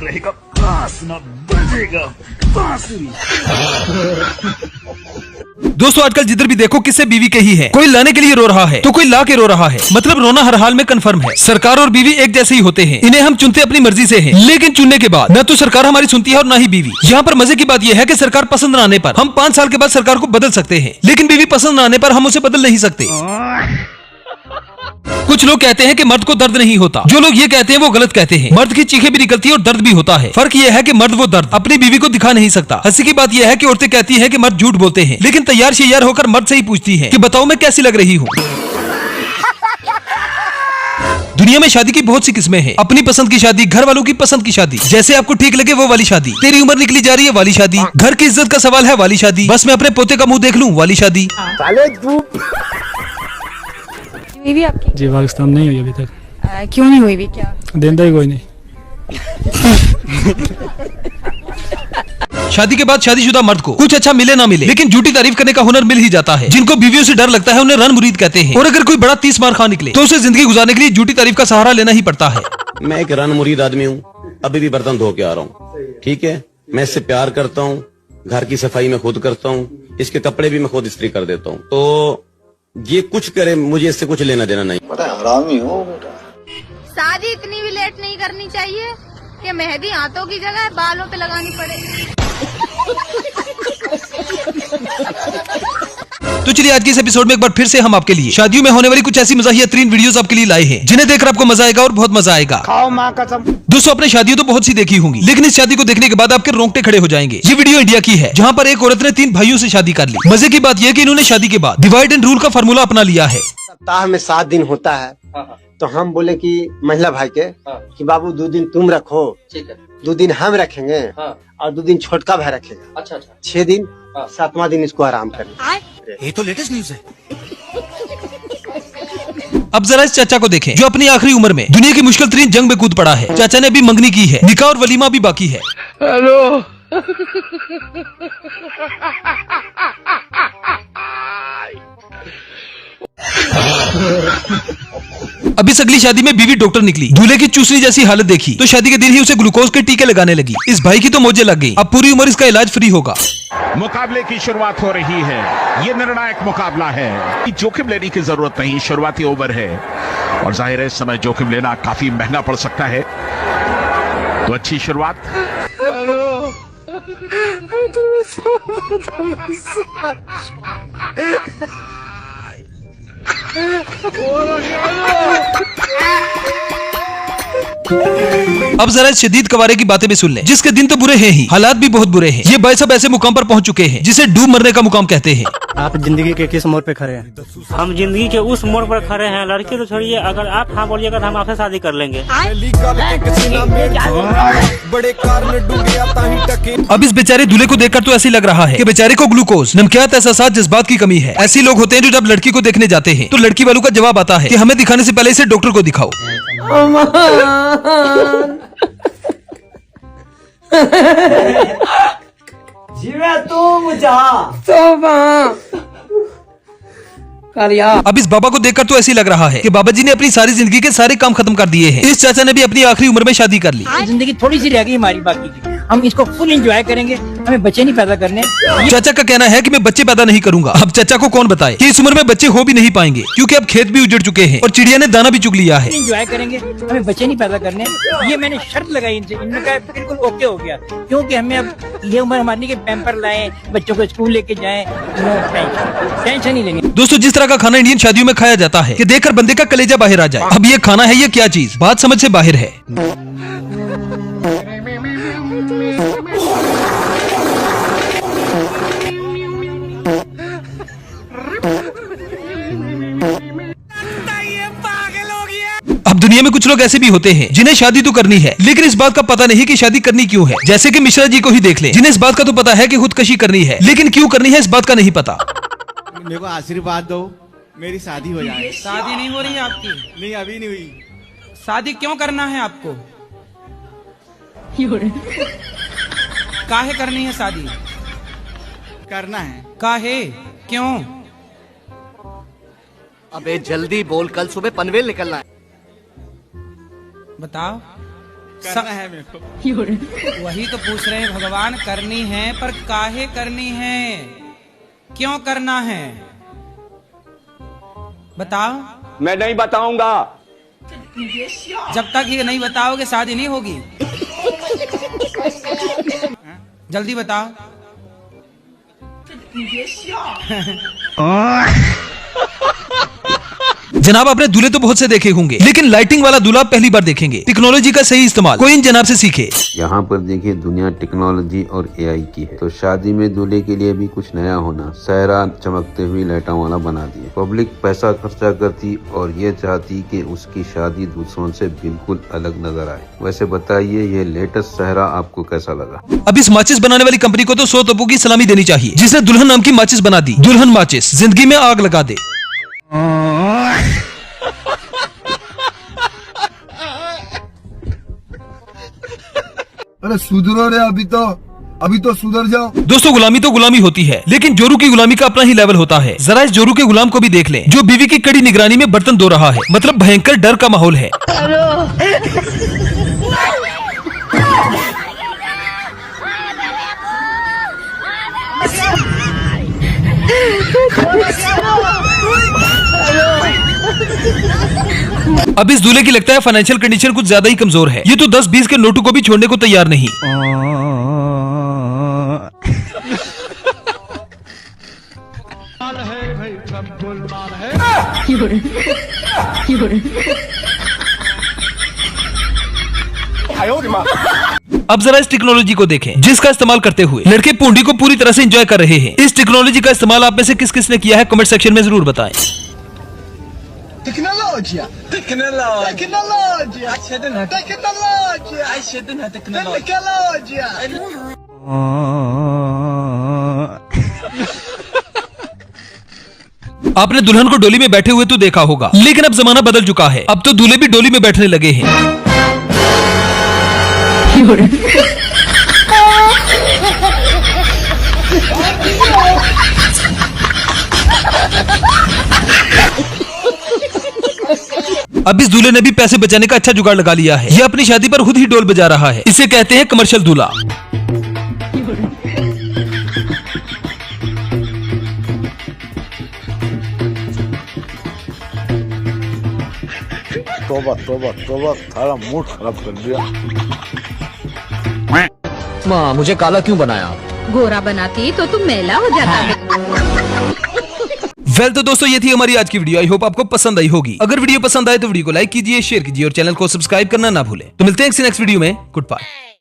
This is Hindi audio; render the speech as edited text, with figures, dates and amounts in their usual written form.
रहेगा पास ना बजेगा बांसुरी। दोस्तों आजकल जिधर भी देखो किससे बीवी के ही है। कोई लाने के लिए रो रहा है तो कोई ला के रो रहा है। मतलब रोना हर हाल में कंफर्म है। सरकार और बीवी एक जैसे ही होते हैं। इन्हें हम चुनते अपनी मर्जी से हैं, लेकिन चुनने के बाद न तो सरकार हमारी सुनती है और न ही बीवी। यहाँ पर मजे की बात यह है कि सरकार पसंद न आने पर हम 5 साल के बाद सरकार को बदल सकते हैं, लेकिन बीवी पसंद न आने पर हम उसे बदल नहीं सकते। कुछ लोग कहते हैं कि मर्द को दर्द नहीं होता। जो लोग ये कहते हैं वो गलत कहते हैं। मर्द की चीखें भी निकलती है और दर्द भी होता है। फर्क ये है कि मर्द वो दर्द अपनी बीवी को दिखा नहीं सकता। हंसी की बात यह है कि औरतें कहती हैं कि मर्द झूठ बोलते हैं, लेकिन तैयार शेयार होकर मर्द से ही पूछती हैं कि बताओ मैं कैसी लग रही हूँ। दुनिया में शादी की बहुत सी किस्में हैं। अपनी पसंद की शादी, घर वालों की पसंद की शादी, जैसे आपको ठीक लगे वो वाली शादी, तेरी उम्र निकली जा रही है वाली शादी, घर की इज्जत का सवाल है वाली शादी, बस मैं अपने पोते का मुंह देख लूं वाली शादी। बीवी आपकी? जी पाकिस्तान नहीं हुई अभी तक। क्यों नहीं हुई भी? क्या देंदा ही कोई नहीं। शादी के बाद शादीशुदा मर्द को कुछ अच्छा मिले ना मिले, लेकिन झूठी तारीफ करने का हुनर मिल ही जाता है। जिनको बीवियों से डर लगता है उन्हें रन मुरीद कहते हैं। और अगर कोई बड़ा 30 मार खा निकले तो उसे जिंदगी गुजारने के लिए झूठी तारीफ का सहारा लेना ही पड़ता है। मैं एक रन मुरीद आदमी हूँ, अभी भी बर्तन धो के आ रहा हूँ। ठीक है, मैं इससे प्यार करता हूँ, घर की सफाई मैं खुद करता हूँ, इसके कपड़े भी मैं खुद इस्त्री कर देता हूँ। तो ये कुछ करे, मुझे इससे कुछ लेना देना नहीं। बड़ा हरामी हो बेटा। शादी इतनी भी लेट नहीं करनी चाहिए कि मेहंदी हाथों की जगह बालों पे लगानी पड़े। तो चलिए आज के इस एपिसोड में एक बार फिर से हम आपके लिए शादियों में होने वाली कुछ ऐसी मजाहिया तरीन वीडियोस आपके लिए लाए हैं, जिन्हें देखकर आपको मजा आएगा और बहुत मजा आएगा। खाओ माँ कसम। दोस्तों आपने शादियों तो बहुत सी देखी होंगी, लेकिन इस शादी को देखने के बाद आपके रोंगटे खड़े हो जाएंगे। ये वीडियो इंडिया की है, जहाँ पर एक औरत ने 3 भाइयों से शादी कर ली। मजे की बात यह कि इन्होंने शादी के बाद डिवाइड एंड रूल का फार्मूला अपना लिया है। सप्ताह में 7 दिन होता है, तो हम बोले कि महिला भाई के कि बाबू 2 दिन तुम रखो, ठीक है, 2 दिन हम रखेंगे और 2 दिन छोटका भाई रखेगा। अच्छा, 6 दिन, 7वां दिन इसको आराम करना। ये तो लेटेस्ट न्यूज है। अब जरा इस चाचा को देखें, जो अपनी आखिरी उम्र में दुनिया की मुश्किल तरीन जंग में कूद पड़ा है। चाचा ने अभी मंगनी की है, निकाह और वलीमा भी बाकी है। हेलो। अब इस अगली शादी में बीवी डॉक्टर निकली। दूल्हे की चूसनी जैसी हालत देखी तो शादी के दिन ही उसे ग्लूकोज के टीके लगाने लगी। इस भाई की तो मौजें लग गई। अब पूरी उम्र इसका इलाज फ्री होगा। मुकाबले की शुरुआत हो रही है। ये निर्णायक मुकाबला है। जोखिम लेने की जरूरत नहीं, शुरुआती ओवर है और जाहिर है इस समय जोखिम लेना काफी महंगा पड़ सकता है। तो अच्छी शुरुआत। अब जरा इस शदीद कवारे की बातें भी सुन लें, जिसके दिन तो बुरे हैं ही, हालात भी बहुत बुरे हैं। ये भाई सब ऐसे मुकाम पर पहुंच चुके हैं जिसे डूब मरने का मुकाम कहते हैं। आप जिंदगी के किस मोड़ पे खड़े हैं? हम जिंदगी के उस मोड़ पर खड़े हैं। लड़की तो छोड़िए, अगर आप हाँ बोलिएगा तो हम आपसे शादी कर लेंगे। अब इस बेचारे दूल्हे को देखकर तो ऐसे लग रहा है कि बेचारे को ग्लूकोज, नमकियात, एहसास, जज्बात की कमी है। ऐसे लोग होते हैं जो जब लड़की को देखने जाते हैं तो लड़की वालों का जवाब आता है कि हमें दिखाने से पहले इसे डॉक्टर को दिखाओ। अब इस बाबा को देखकर तो ऐसे लग रहा है कि बाबा जी ने अपनी सारी जिंदगी के सारे काम खत्म कर दिए हैं। इस चाचा ने भी अपनी आखिरी उम्र में शादी कर ली। जिंदगी थोड़ी सी रह गई हमारी बाकी की, हम इसको फुल एंजॉय करेंगे। हमें बच्चे नहीं पैदा करने। चाचा का कहना है कि मैं बच्चे पैदा नहीं करूंगा। अब चाचा को कौन बताए कि इस उम्र में बच्चे हो भी नहीं पाएंगे, क्योंकि अब खेत भी उजड़ चुके हैं और चिड़िया ने दाना भी चुग लिया है। एंजॉय करेंगे, हमें बच्चे नहीं पैदा करने। ये मैंने शर्त लगाई इनसे, इन्होंने कहा बिल्कुल ओके हो गया, क्योंकि हमें अब ये उम्र हमारी के पैम्पर लाए, बच्चों को स्कूल लेके जाए, टेंशन नहीं लेनी। दोस्तों जिस तरह का खाना इंडियन शादियों में खाया जाता है कि देखकर बंदे का कलेजा बाहर आ जाए। अब ये खाना है ये क्या चीज, बात समझ से बाहर है। अब दुनिया में कुछ लोग ऐसे भी होते हैं जिन्हें शादी तो करनी है, लेकिन इस बात का पता नहीं कि शादी करनी क्यों है। जैसे कि मिश्रा जी को ही देख लें, जिन्हें इस बात का तो पता है कि खुदकशी करनी है, लेकिन क्यों करनी है इस बात का नहीं पता। मेरे को आशीर्वाद दो, मेरी शादी हो जाए। शादी नहीं हो रही है आपकी? नहीं, अभी नहीं हुई। शादी क्यों करना है आपको? काहे करनी है शादी? करना है। काहे? क्यों? अबे जल्दी बोल, कल सुबह पनवेल निकलना है। बताओ। करना है मेरे को। वही तो पूछ रहे हैं भगवान, करनी है पर काहे करनी है, क्यों करना है, बताओ। मैं नहीं बताऊंगा। जब तक ये नहीं बताओगे शादी नहीं होगी। जल्दी बताओ। जनाब आपने दूल्हे तो बहुत से देखे होंगे, लेकिन लाइटिंग वाला दूल्हा पहली बार देखेंगे। टेक्नोलॉजी का सही इस्तेमाल कोई इन जनाब से सीखे। यहाँ पर देखिए दुनिया टेक्नोलॉजी और एआई की है, तो शादी में दूल्हे के लिए भी कुछ नया होना। सहरा चमकते हुए लाइटों वाला बना दिए। पब्लिक पैसा खर्चा करती और ये चाहती कि उसकी शादी दूसरों से बिल्कुल अलग नजर आए। वैसे बताइए ये लेटेस्ट सहरा आपको कैसा लगा? अब इस माचिस बनाने वाली कंपनी को तो 100 तोपों की सलामी देनी चाहिए, जिसने दुल्हन नाम की माचिस बना दी। दुल्हन माचिस जिंदगी में आग लगा दे। अरे सुधरो रे, अभी तो सुधर जाओ। दोस्तों गुलामी तो गुलामी होती है, लेकिन जोरू की गुलामी का अपना ही लेवल होता है। जरा इस जोरू के गुलाम को भी देख लें, जो बीवी की कड़ी निगरानी में बर्तन धो रहा है। मतलब भयंकर डर का माहौल है। अब इस दूल्हे की लगता है फाइनेंशियल कंडीशन कुछ ज्यादा ही कमजोर है। ये तो 10-20 के नोटों को भी छोड़ने को तैयार नहीं। अब जरा इस टेक्नोलॉजी को देखें, जिसका इस्तेमाल करते हुए लड़के पूंडी को पूरी तरह से एंजॉय कर रहे हैं। इस टेक्नोलॉजी का इस्तेमाल आप में से किस किस ने किया है, कमेंट सेक्शन में जरूर बताएं। Tecnologia. आपने दुल्हन को डोली में बैठे हुए तो देखा होगा, लेकिन अब जमाना बदल चुका है। अब तो दूल्हे भी डोली में बैठने लगे हैं। अब इस दूल्हे ने भी पैसे बचाने का अच्छा जुगाड़ लगा लिया है। ये अपनी शादी पर खुद ही डोल बजा रहा है। इसे कहते हैं कमर्शियल दूल्हा। तोबा तोबा तोबा, सारा मूड खराब कर दिया। माँ मुझे काला क्यों बनाया? गोरा बनाती तो तुम मैला हो जाता है। वेल तो दोस्तों ये थी हमारी आज की वीडियो। आई होप आपको पसंद आई होगी। अगर वीडियो पसंद आए तो वीडियो को लाइक कीजिए, शेयर कीजिए और चैनल को सब्सक्राइब करना ना भूलें। तो मिलते हैं नेक्स्ट वीडियो में। Good bye.